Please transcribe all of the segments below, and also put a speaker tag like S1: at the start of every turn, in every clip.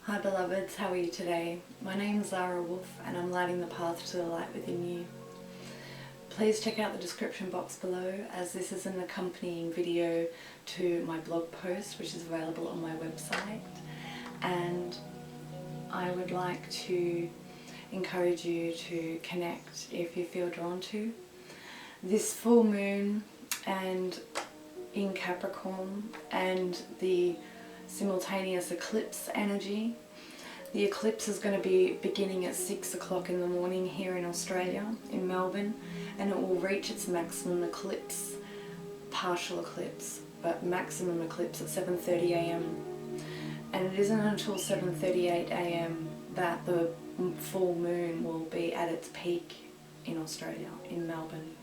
S1: Hi beloveds, how are you today? My name is Zara Wolf and I'm lighting the path to the light within you. Please check out the description box below, as this is an accompanying video to my blog post which is available on my website, and I would like to encourage you to connect if you feel drawn to. This full moon and in Capricorn and the simultaneous eclipse energy. The eclipse is going to be beginning at 6 o'clock in the morning here in Australia, in Melbourne, and it will reach its maximum eclipse, partial eclipse, but maximum eclipse at 7:30 a.m. And it isn't until 7:38 a.m. that the full moon will be at its peak in Australia, in Melbourne.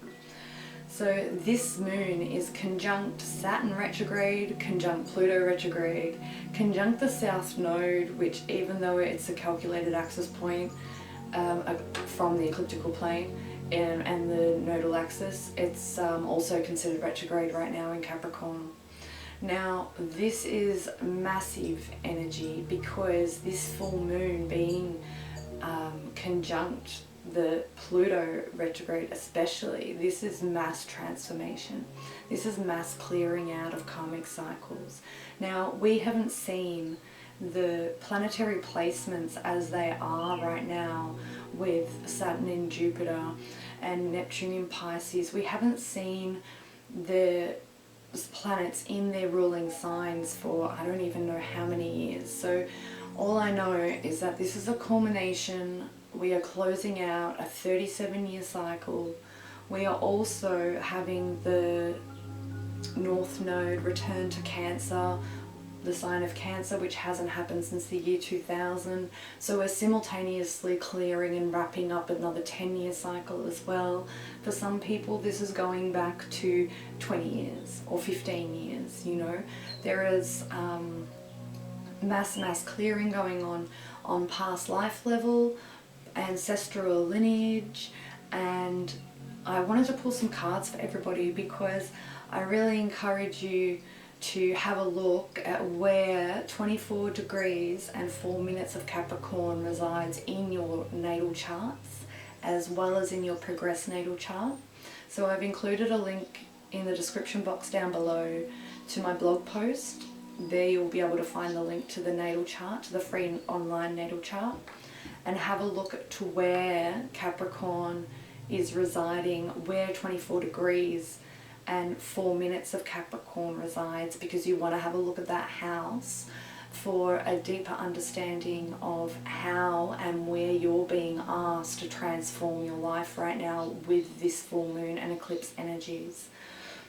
S1: So this moon is conjunct Saturn retrograde, conjunct Pluto retrograde, conjunct the South Node, which even though it's a calculated axis point from the ecliptical plane and the nodal axis, it's also considered retrograde right now in Capricorn. Now this is massive energy because this full moon being conjunct the Pluto retrograde especially, this is mass transformation. This is mass clearing out of karmic cycles. Now we haven't seen the planetary placements as they are right now with Saturn in Jupiter and Neptune in Pisces. We haven't seen the planets in their ruling signs for I don't even know how many years. So all I know is that this is a culmination. We are closing out a 37-year cycle. We are also having the North Node return to Cancer, the sign of Cancer, which hasn't happened since the year 2000. So we're simultaneously clearing and wrapping up another 10-year cycle as well. For some people this is going back to 20 years or 15 years, you know. There is mass clearing going on past life level, ancestral lineage, and I wanted to pull some cards for everybody because I really encourage you to have a look at where 24 degrees and 4 minutes of Capricorn resides in your natal charts as well as in your progressed natal chart. So I've included a link in the description box down below to my blog post. There you'll be able to find the link to the natal chart, to the free online natal chart, and have a look to where Capricorn is residing, where 24 degrees and 4 minutes of Capricorn resides, because you want to have a look at that house for a deeper understanding of how and where you're being asked to transform your life right now with this full moon and eclipse energies,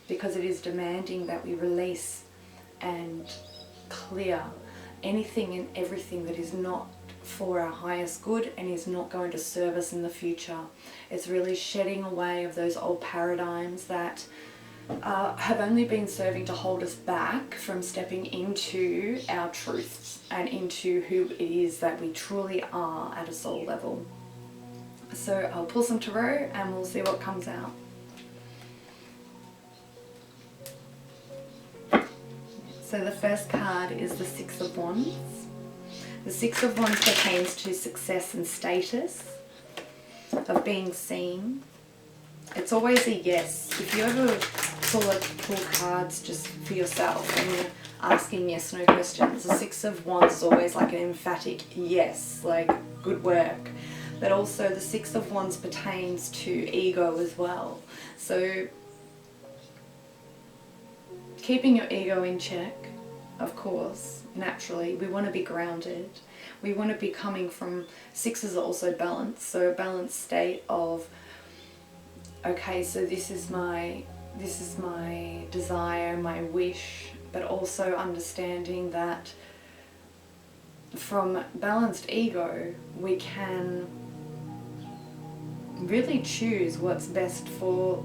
S1: because it is demanding that we release and clear anything and everything that is not for our highest good and is not going to serve us in the future. It's really shedding away of those old paradigms that have only been serving to hold us back from stepping into our truths and into who it is that we truly are at a soul level. So I'll pull some tarot and we'll see what comes out. So the first card is the Six of Wands. The Six of Wands pertains to success and status, of being seen. It's always a yes. If you ever pull cards just for yourself and you're asking yes/no questions, the Six of Wands is always like an emphatic yes, like good work. But also the Six of Wands pertains to ego as well. So keeping your ego in check, of course, naturally, we want to be grounded. We want to be coming from, sixes are also balanced, so a balanced state of, okay, so this is my desire, my wish, but also understanding that from balanced ego, we can really choose what's best for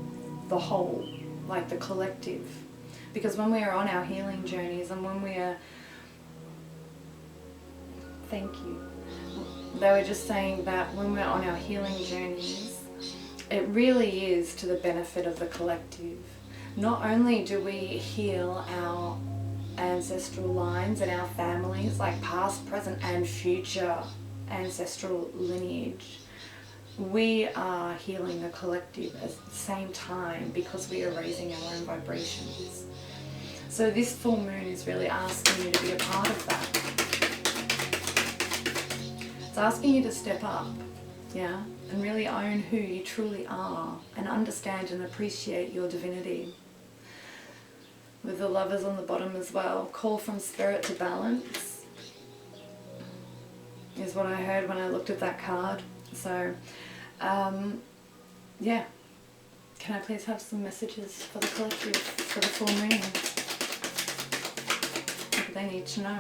S1: the whole, like the collective. Because when we are on our healing journeys and when we are, thank you, they were just saying that when we're on our healing journeys, it really is to the benefit of the collective. Not only do we heal ancestral lines in our families, like past, present and future ancestral lineage. We are healing the collective at the same time because we are raising our own vibrations. So this full moon is really asking you to be a part of that. It's asking you to step up, yeah, and really own who you truly are and understand and appreciate your divinity. With the Lovers on the bottom as well, call from spirit to balance is what I heard when I looked at that card. So, yeah. Can I please have some messages for the collective, for the full moon? What do they need to know?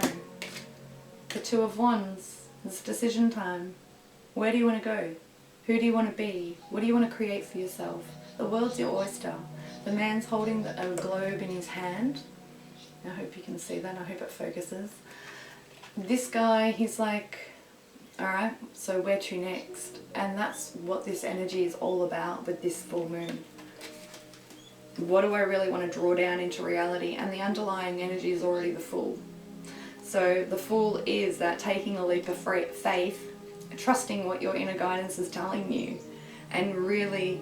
S1: The Two of Wands, it's decision time. Where do you want to go? Who do you want to be? What do you want to create for yourself? The world's your oyster. The man's holding a globe in his hand. I hope you can see that. I hope it focuses. This guy, he's like, alright, so where to next? And that's what this energy is all about with this full moon. What do I really want to draw down into reality? And the underlying energy is already the Fool. So the Fool is that taking a leap of faith, trusting what your inner guidance is telling you, and really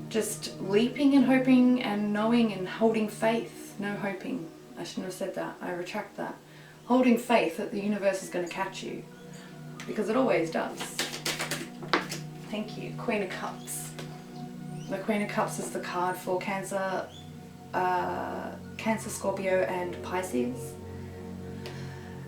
S1: just leaping and hoping and knowing and holding faith. No hoping. I shouldn't have said that. I retract that. Holding faith that the universe is going to catch you. Because it always does. Thank you. Queen of Cups. The Queen of Cups is the card for Cancer, Scorpio and Pisces.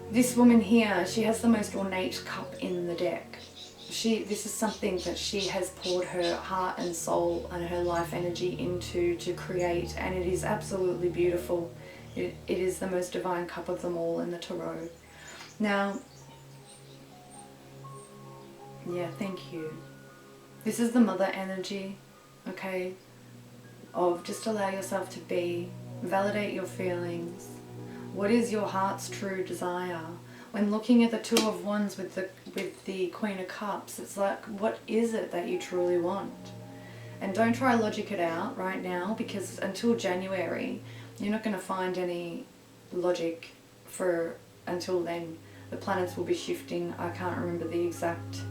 S1: This woman here, she has the most ornate cup in the deck. This is something that she has poured her heart and soul and her life energy into to create, and it is absolutely beautiful. It is the most divine cup of them all in the tarot. Now, yeah, thank you. This is the mother energy, okay, of just allow yourself to be, validate your feelings. What is your heart's true desire? When looking at the Two of Wands with the Queen of Cups, it's like, what is it that you truly want? And don't try to logic it out right now, because until January, you're not going to find any logic until then. The planets will be shifting. I can't remember the exact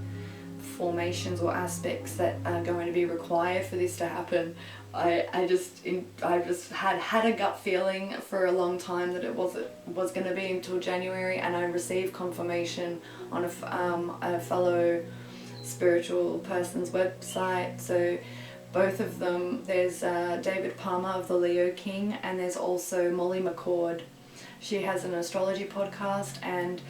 S1: formations or aspects that are going to be required for this to happen. I just had a gut feeling for a long time that it was going to be until January, and I received confirmation on a fellow spiritual person's website. So both of them, there's David Palmer of the Leo King, and there's also Molly McCord. She has an astrology podcast, and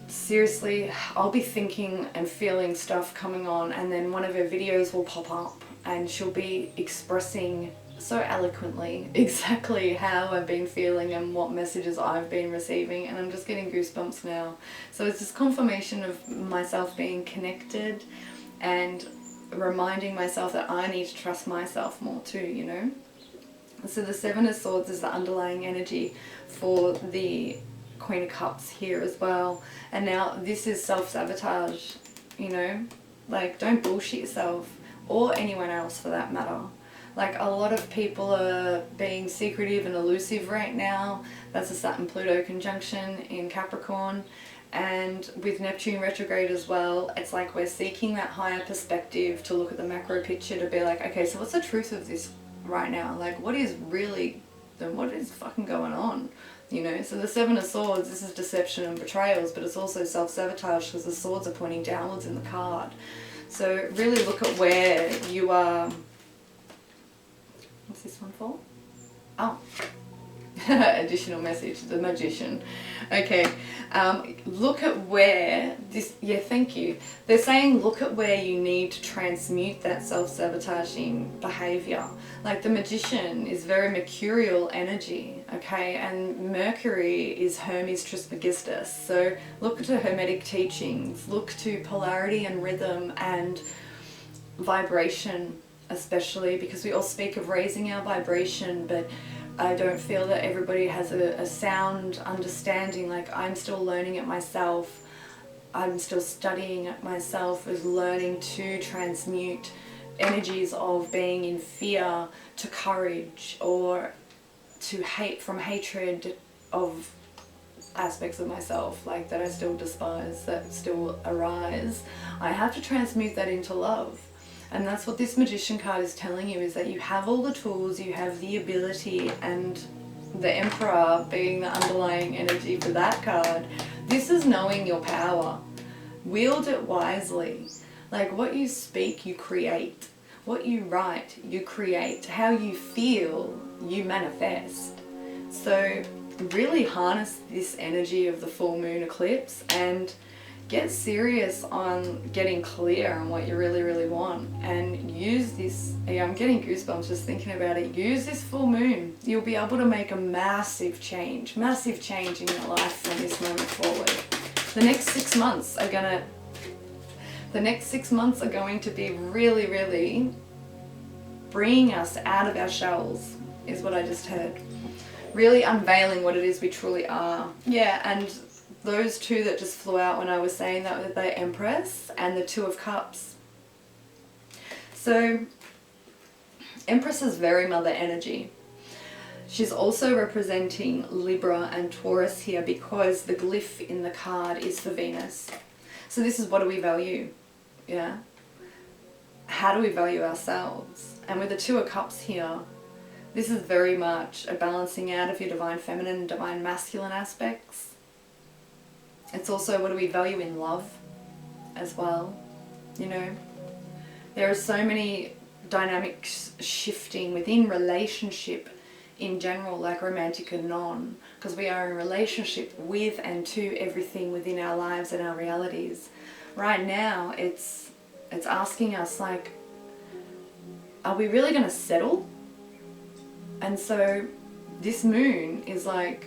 S1: seriously, I'll be thinking and feeling stuff coming on, and then one of her videos will pop up and she'll be expressing so eloquently exactly how I've been feeling and what messages I've been receiving, and I'm just getting goosebumps now. So it's this confirmation of myself being connected and reminding myself that I need to trust myself more too, you know. So the Seven of Swords is the underlying energy for the Queen of Cups here as well. And now this is self-sabotage, you know, like don't bullshit yourself, or anyone else for that matter. Like a lot of people are being secretive and elusive right now. That's a Saturn-Pluto conjunction in Capricorn, and with Neptune retrograde as well, it's like we're seeking that higher perspective to look at the macro picture, to be like, okay, so what's the truth of this right now? Like what is fucking going on? You know, so the Seven of Swords, this is deception and betrayals, but it's also self-sabotage because the swords are pointing downwards in the card. So really look at where you are. What's this one for? Oh, additional message, the Magician. Okay, look at where this, yeah, thank you. They're saying look at where you need to transmute that self-sabotaging behavior. Like the Magician is very mercurial energy, okay, and Mercury is Hermes Trismegistus. So look to Hermetic teachings, look to polarity and rhythm and vibration, especially because we all speak of raising our vibration, but I don't feel that everybody has a sound understanding. Like I'm still learning it myself. I'm still studying it myself, as learning to transmute energies of being in fear to courage, or from hatred of aspects of myself, like that I still despise, that still arise. I have to transmute that into love. And that's what this Magician card is telling you, is that you have all the tools, you have the ability, and the Emperor being the underlying energy for that card. This is knowing your power. Wield it wisely. Like, what you speak, you create. What you write, you create. How you feel, you manifest. So really harness this energy of the full moon eclipse and get serious on getting clear on what you really, really want, and use this. Yeah, I'm getting goosebumps just thinking about it. Use this full moon. You'll be able to make a massive change in your life from this moment forward. The next 6 months are going to be really, really bringing us out of our shells, is what I just heard. Really unveiling what it is we truly are. Yeah, and those two that just flew out when I was saying that were the Empress and the Two of Cups. So Empress is very mother energy. She's also representing Libra and Taurus here, because the glyph in the card is for Venus. So this is, what do we value? Yeah. How do we value ourselves? And with the Two of Cups here, this is very much a balancing out of your divine feminine and divine masculine aspects. It's also, what do we value in love as well? You know, there are so many dynamics shifting within relationship in general, like romantic and non, because we are in relationship with and to everything within our lives and our realities. Right now, it's asking us, like, are we really going to settle? And so this moon is like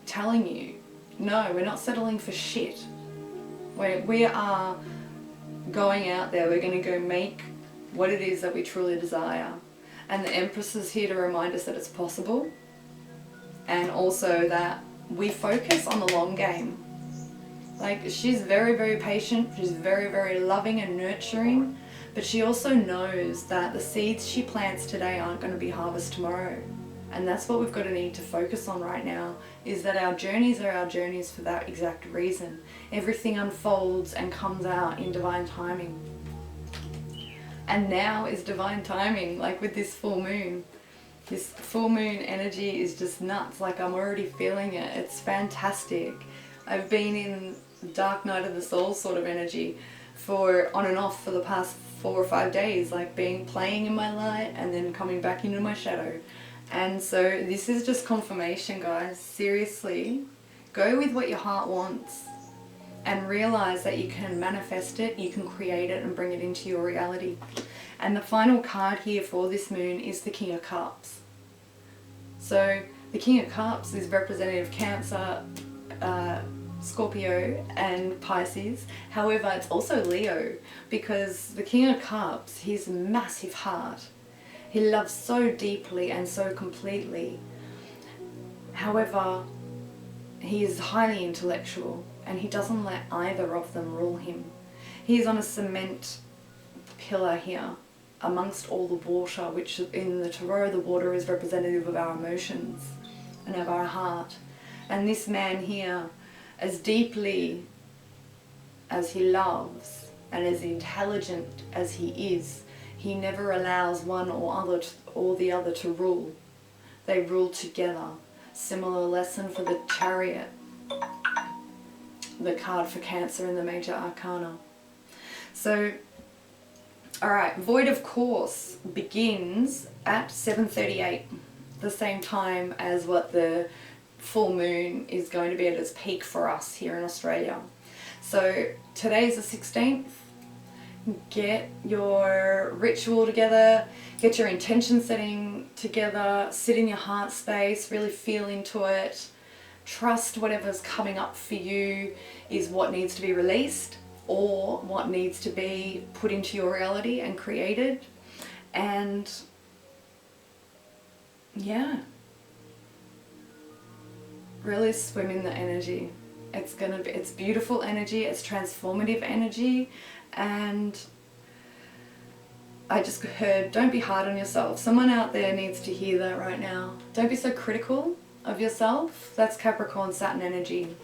S1: telling you, no, we're not settling for shit. We are going out there, we're going to go make what it is that we truly desire. And the Empress is here to remind us that it's possible, and also that we focus on the long game. Like, she's very, very patient, she's very, very loving and nurturing, but she also knows that the seeds she plants today aren't going to be harvested tomorrow. And that's what we've got to need to focus on right now, is that our journeys are our journeys for that exact reason. Everything unfolds and comes out in divine timing. And now is divine timing, like with this full moon. This full moon energy is just nuts, like I'm already feeling it. It's fantastic. I've been in dark night of the soul sort of energy for on and off for the past 4 or 5 days, like playing in my light and then coming back into my shadow. And so this is just confirmation, guys. Seriously, go with what your heart wants and realize that you can manifest it, you can create it and bring it into your reality. And the final card here for this moon is the King of Cups. So the King of Cups is representative of Cancer, Scorpio and Pisces. However, it's also Leo, because the King of Cups, he's a massive heart. He loves so deeply and so completely. However, he is highly intellectual and he doesn't let either of them rule him. He is on a cement pillar here amongst all the water, which in the tarot, the water is representative of our emotions and of our heart. And this man here, as deeply as he loves and as intelligent as he is, he never allows one or the other to rule. They rule together. Similar lesson for the Chariot, the card for Cancer in the Major Arcana. So, alright, Void of Course begins at 7:38, the same time as what the full moon is going to be at its peak for us here in Australia. So today's the 16th. Get your ritual together, get your intention setting together, sit in your heart space, really feel into it. Trust whatever's coming up for you is what needs to be released or what needs to be put into your reality and created. And yeah, really swim in the energy. It's beautiful energy, it's transformative energy, and I just heard, don't be hard on yourself. Someone out there needs to hear that right now. Don't be so critical of yourself. That's Capricorn Saturn energy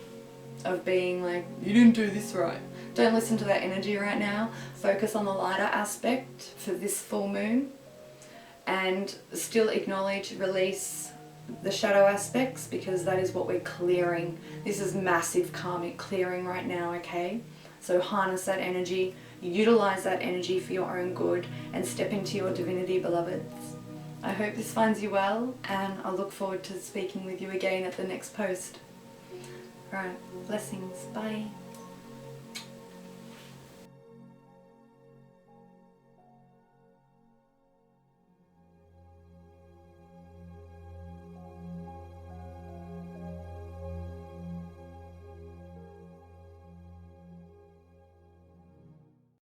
S1: of being like, you didn't do this right. Don't listen to that energy right now. Focus on the lighter aspect for this full moon, and still acknowledge, release the shadow aspects, because that is what we're clearing. This is massive karmic clearing right now, okay? So harness that energy, utilize that energy for your own good, and step into your divinity, beloveds. I hope this finds you well, and I look forward to speaking with you again at the next post. Alright, blessings, bye.